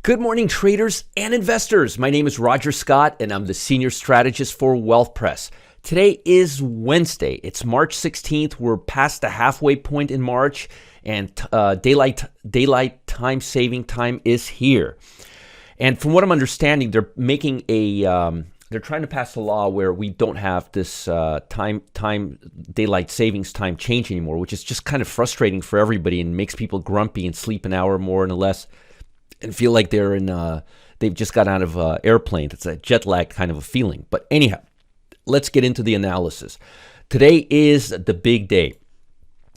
Good morning, traders and investors. My name is Roger Scott, and I'm the Senior Strategist for Wealth Press. Today is Wednesday. It's March 16th. We're past the halfway point in March, and daylight time saving time is here. And from what I'm understanding, they're making they're trying to pass a law where we don't have this daylight savings time change anymore, which is just kind of frustrating for everybody and makes people grumpy and sleep an hour more and less, and feel like they've just got out of an airplane. It's a jet lag kind of a feeling. But anyhow, let's get into the analysis. Today is the big day.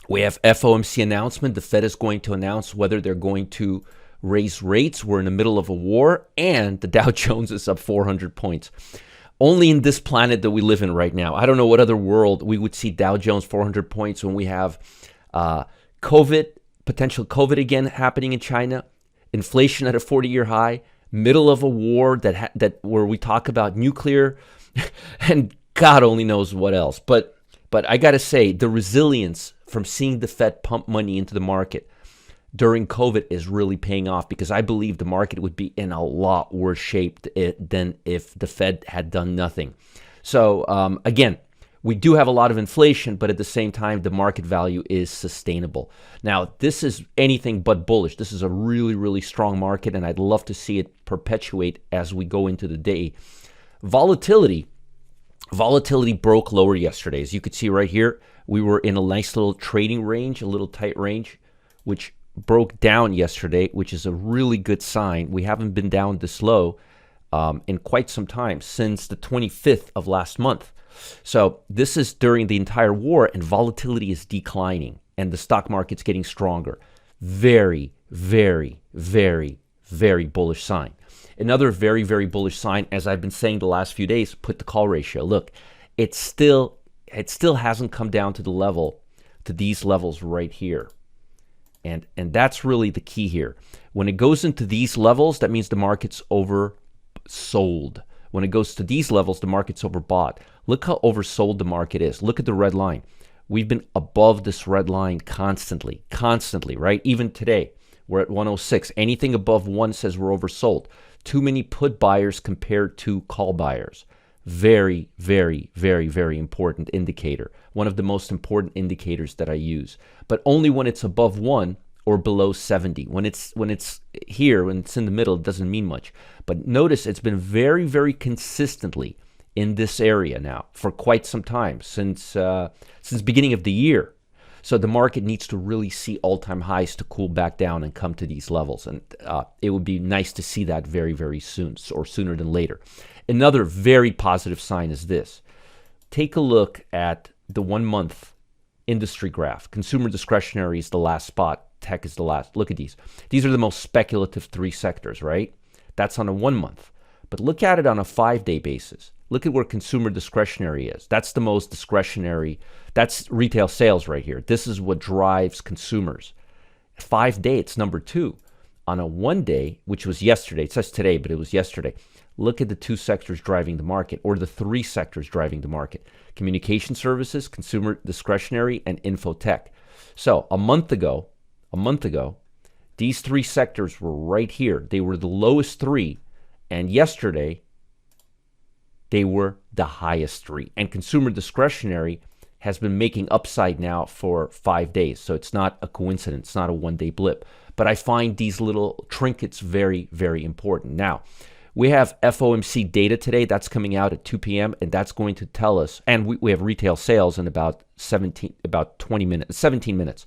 We have FOMC announcement. The Fed is going to announce whether they're going to raise rates. We're in the middle of a war, and the Dow Jones is up 400 points. Only in this planet that we live in right now. I don't know what other world we would see Dow Jones 400 points when we have potential COVID again happening in China, inflation at a 40-year high, middle of a war that where we talk about nuclear, and God only knows what else. But I got to say, the resilience from seeing the Fed pump money into the market during COVID is really paying off, because I believe the market would be in a lot worse shape than if the Fed had done nothing. So again, we do have a lot of inflation, but at the same time, the market value is sustainable. Now, this is anything but bullish. This is a really, really strong market, and I'd love to see it perpetuate as we go into the day. Volatility broke lower yesterday. As you could see right here, we were in a nice little trading range, a little tight range, which broke down yesterday, which is a really good sign. We haven't been down this low in quite some time, since the 25th of last month. So this is during the entire war, and volatility is declining, and the stock market's getting stronger. Very, very, very, very bullish sign. Another very, very bullish sign, as I've been saying the last few days, put the call ratio. Look, it still hasn't come down to these levels right here. And that's really the key here. When it goes into these levels, that means the market's oversold. When it goes to these levels, the market's overbought. Look how oversold the market is. Look at the red line. We've been above this red line constantly, right? Even today, we're at 106. Anything above 1 says we're oversold. Too many put buyers compared to call buyers. Very, very, very, very important indicator. One of the most important indicators that I use. But only when it's above 1 or below 70. When it's here, when it's in the middle, it doesn't mean much. But notice it's been very, very consistently in this area now for quite some time, since beginning of the year. So the market needs to really see all-time highs to cool back down and come to these levels. And it would be nice to see that very, very soon, or sooner than later. Another very positive sign is this. Take a look at the 1-month industry graph. Consumer discretionary is the last spot. Tech is the last. Look at these. These are the most speculative 3 sectors, right? That's on a 1 month. But look at it on a 5-day basis. Look at where consumer discretionary is. That's the most discretionary. That's retail sales right here. This is what drives consumers. 5-day, it's number 2. On a 1 day, which was yesterday, it says today, but it was yesterday. Look at the 2 sectors driving the market, or the 3 sectors driving the market. Communication services, consumer discretionary, and infotech. So a month ago, these 3 sectors were right here. They were the lowest 3, and yesterday they were the highest 3. And consumer discretionary has been making upside now for 5 days. So it's not a coincidence. It's not a 1-day blip. But I find these little trinkets very, very important. Now, we have FOMC data today. That's coming out at 2 p.m. and that's going to tell us, and we have retail sales in about 17 minutes.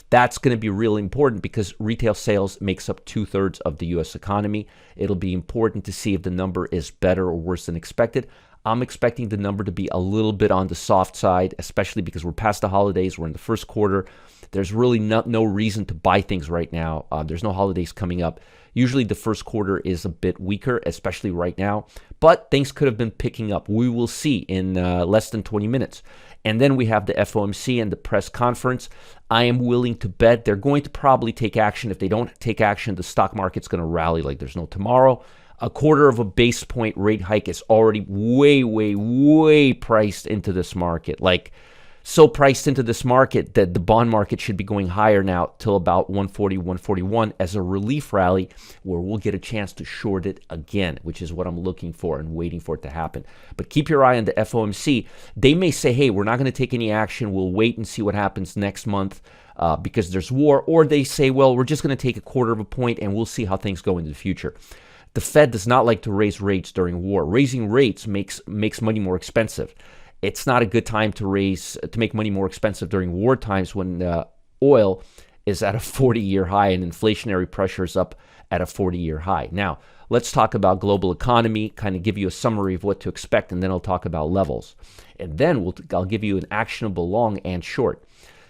That's going to be really important, because retail sales makes up 2/3 of the U.S. economy. It'll be important to see if the number is better or worse than expected. I'm expecting the number to be a little bit on the soft side, especially because we're past the holidays. We're in the first quarter. There's really no reason to buy things right now. There's no holidays coming up. Usually the first quarter is a bit weaker, especially right now. But things could have been picking up. We will see in less than 20 minutes. And then we have the FOMC and the press conference. I am willing to bet they're going to probably take action. If they don't take action, the stock market's going to rally like there's no tomorrow. A 1/4 of a base point rate hike is already way, way, way priced into this market. Like so priced into this market that the bond market should be going higher now till about 140, 141 as a relief rally where we'll get a chance to short it again, which is what I'm looking for and waiting for it to happen. But keep your eye on the FOMC. They may say, hey, we're not going to take any action. We'll wait and see what happens next month because there's war. Or they say, well, we're just going to take a quarter of a point and we'll see how things go into the future. The Fed does not like to raise rates during war. Raising rates makes money more expensive. It's not a good time to make money more expensive during war times when oil is at a 40-year high and inflationary pressure is up at a 40-year high. Now, let's talk about global economy, kind of give you a summary of what to expect, and then I'll talk about levels. And then I'll give you an actionable long and short.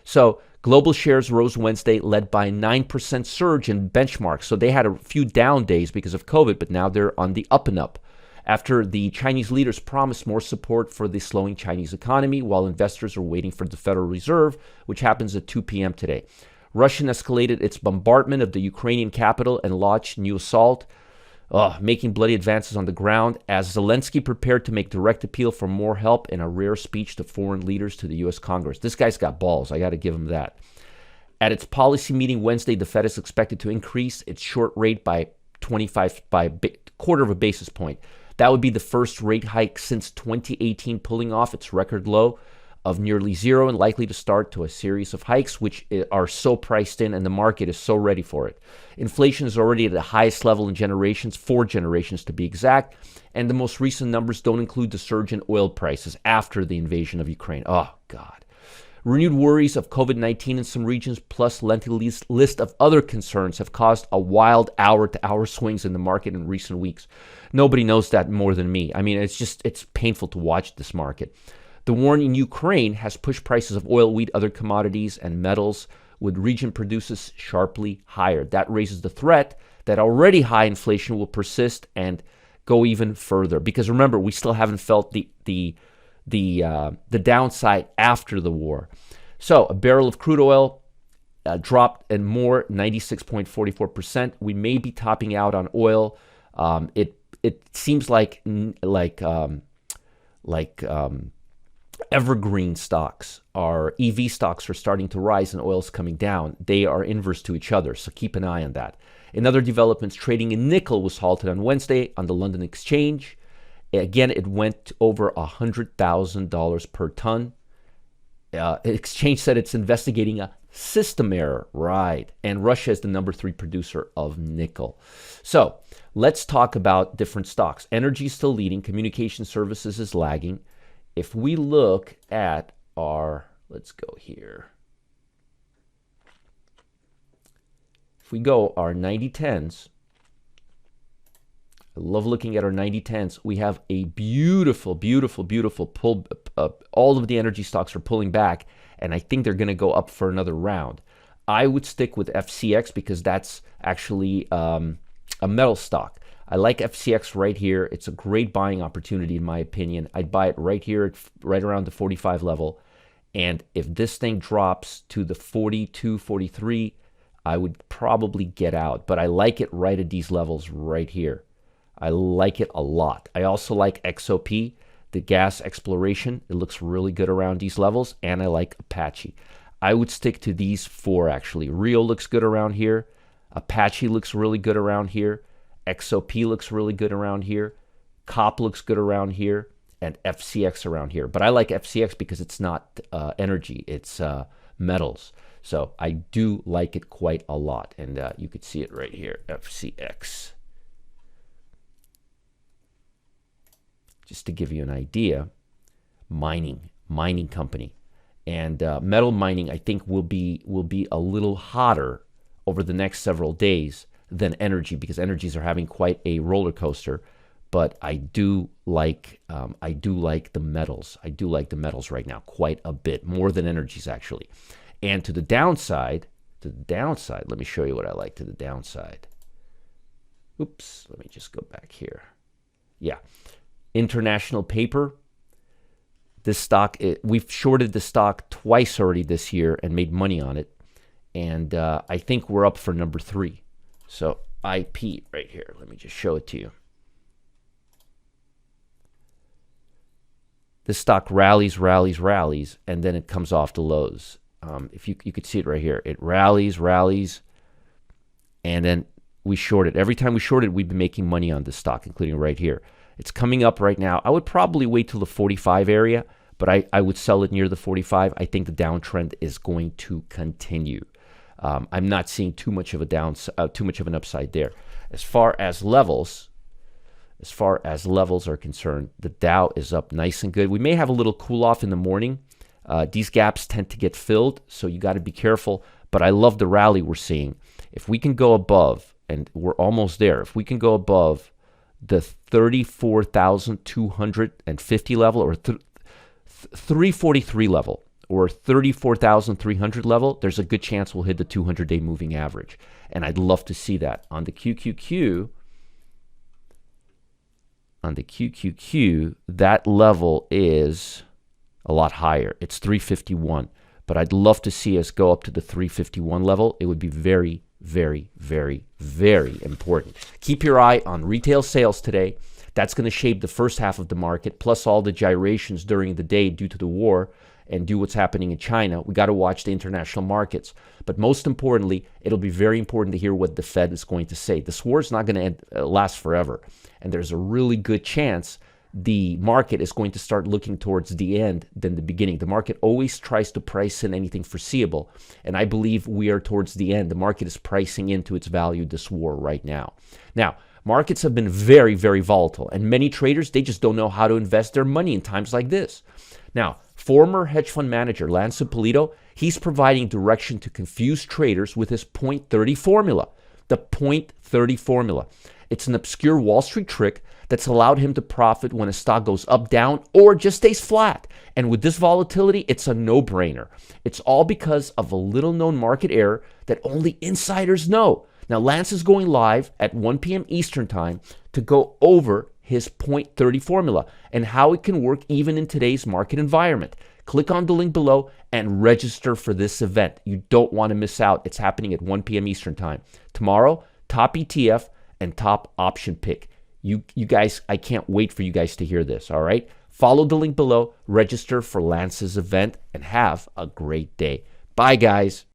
So global shares rose Wednesday, led by a 9% surge in benchmarks. So they had a few down days because of COVID, but now they're on the up and up, after the Chinese leaders promised more support for the slowing Chinese economy while investors are waiting for the Federal Reserve, which happens at 2 p.m. today. Russia escalated its bombardment of the Ukrainian capital and launched new assault, making bloody advances on the ground as Zelensky prepared to make direct appeal for more help in a rare speech to foreign leaders to the U.S. Congress. This guy's got balls. I got to give him that. At its policy meeting Wednesday, the Fed is expected to increase its short rate by quarter of a basis point. That would be the first rate hike since 2018, pulling off its record low of nearly zero and likely to start to a series of hikes, which are so priced in and the market is so ready for it. Inflation is already at the highest level in generations, 4 generations to be exact, and the most recent numbers don't include the surge in oil prices after the invasion of Ukraine. Oh, God. Renewed worries of COVID-19 in some regions, plus lengthy list of other concerns, have caused a wild hour-to-hour swings in the market in recent weeks. Nobody knows that more than me. I mean, it's painful to watch this market. The war in Ukraine has pushed prices of oil, wheat, other commodities, and metals, with region produces sharply higher. That raises the threat that already high inflation will persist and go even further. Because remember, we still haven't felt the downside after the war. So a barrel of crude oil dropped and more, 96.44%. We may be topping out on oil. It seems like evergreen stocks, our EV stocks are starting to rise and oil's coming down. They are inverse to each other, so keep an eye on that. In other developments, trading in nickel was halted on Wednesday on the London Exchange. Again, it went over $100,000 per ton. Exchange said it's investigating a system error, right? And Russia is the number 3 producer of nickel. So let's talk about different stocks. Energy is still leading. Communication services is lagging. If we look at let's go here. If we go our 90-10s, I love looking at our 90-10s. We have a beautiful, beautiful, beautiful pull. All of the energy stocks are pulling back, and I think they're going to go up for another round. I would stick with FCX because that's actually a metal stock. I like FCX right here. It's a great buying opportunity, in my opinion. I'd buy it right here, right around the 45 level. And if this thing drops to the 42, 43, I would probably get out. But I like it right at these levels right here. I like it a lot. I also like XOP, the gas exploration. It looks really good around these levels. And I like Apache. I would stick to these 4, actually. Rio looks good around here. Apache looks really good around here. XOP looks really good around here. COP looks good around here. And FCX around here. But I like FCX because it's not energy. It's metals. So I do like it quite a lot. And you could see it right here, FCX. Just to give you an idea, mining company. And metal mining, I think, will be a little hotter over the next several days than energy, because energies are having quite a roller coaster. But I do like the metals. I do like the metals right now quite a bit, more than energies actually. And to the downside, let me show you what I like to the downside. Oops, let me just go back here. Yeah, International Paper. This stock, we've shorted the stock twice already this year and made money on it. And I think we're up for number 3. So IP right here. Let me just show it to you. This stock rallies, rallies, rallies, and then it comes off the lows. If you could see it right here, it rallies, rallies, and then we short it. Every time we short it, we've been making money on this stock, including right here. It's coming up right now. I would probably wait till the 45 area, but I would sell it near the 45. I think the downtrend is going to continue. I'm not seeing too much of an upside there. As far as levels are concerned, the Dow is up nice and good. We may have a little cool off in the morning. These gaps tend to get filled, so you got to be careful. But I love the rally we're seeing. If we can go above, and we're almost there, if we can go above the 34,250 level or 343 level or 34,300 level, there's a good chance we'll hit the 200-day moving average. And I'd love to see that. On the QQQ, that level is a lot higher. It's 351. But I'd love to see us go up to the 351 level. It would be very, very, very, very important. Keep your eye on retail sales today. That's going to shape the first half of the market, plus all the gyrations during the day due to the war and due what's happening in China. We got to watch the international markets. But most importantly, it'll be very important to hear what the Fed is going to say. This war is not going to last forever. And there's a really good chance the market is going to start looking towards the end than the beginning. The market always tries to price in anything foreseeable. And I believe we are towards the end. The market is pricing into its value this war right now. Now, markets have been very, very volatile. And many traders, they just don't know how to invest their money in times like this. Now, former hedge fund manager Lance Ippolito, he's providing direction to confused traders with his .30 formula. The .30 formula. It's an obscure Wall Street trick that's allowed him to profit when a stock goes up, down, or just stays flat. And with this volatility, it's a no-brainer. It's all because of a little-known market error that only insiders know. Now, Lance is going live at 1 p.m. Eastern Time to go over his .30 formula and how it can work even in today's market environment. Click on the link below and register for this event. You don't want to miss out. It's happening at 1 p.m. Eastern Time. Tomorrow, top ETF and top option pick. You guys, I can't wait for you guys to hear this, all right? Follow the link below, register for Lance's event, and have a great day. Bye, guys.